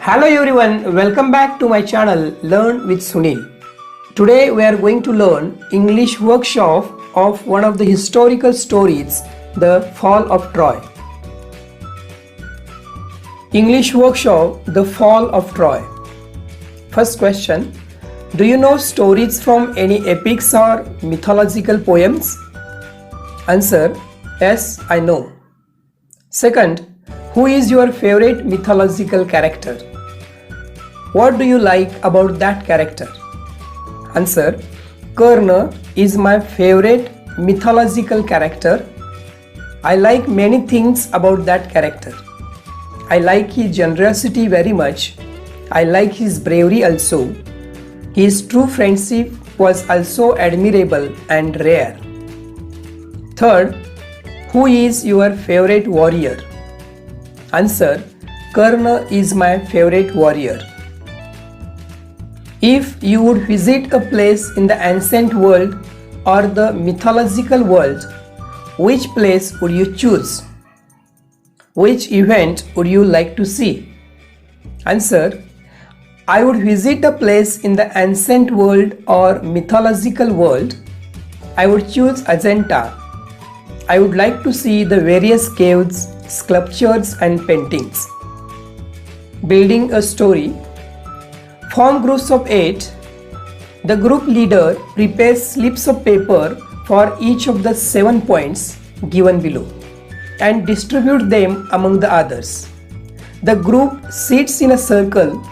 Hello everyone, welcome back to my channel Learn with Sunil. Today we are going to learn English workshop of one of the historical stories, The Fall of Troy. English workshop, The Fall of Troy. First question, do you know stories from any epics or mythological poems? Answer, yes, I know. Second, who is your favorite mythological character? What do you like about that character? Answer, Karna is my favorite mythological character. I like many things about that character. I like his generosity very much. I like his bravery also. His true friendship was also admirable and rare. Third, who is your favorite warrior? Answer, Karna is my favorite warrior. If you would visit a place in the ancient world or the mythological world, which place would you choose? Which event would you like to see? Answer, I would visit a place in the ancient world or mythological world. I would choose Ajanta. I would like to see the various caves, sculptures and paintings. Building a story. Form groups of 8. The group leader prepares slips of paper for each of the 7 points given below and distribute them among the others. The group sits in a circle,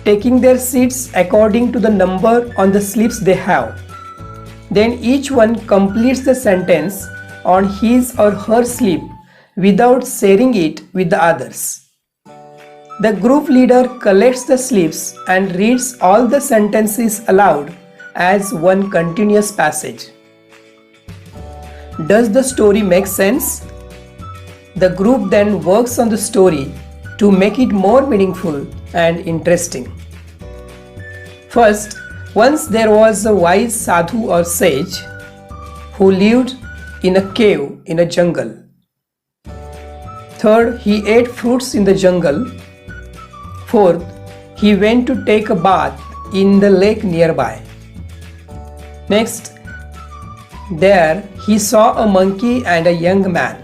taking their seats according to the number on the slips they have. Then each one completes the sentence on his or her slip without sharing it with the others. The group leader collects the slips and reads all the sentences aloud as one continuous passage. Does the story make sense? The group then works on the story to make it more meaningful and interesting. First, once there was a wise sadhu or sage who lived in a cave in a jungle. Third, he ate fruits in the jungle. Fourth, he went to take a bath in the lake nearby. Next, there he saw a monkey and a young man.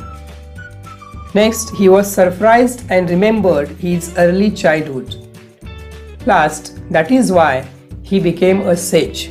Next, he was surprised and remembered his early childhood. Last, that is why he became a sage.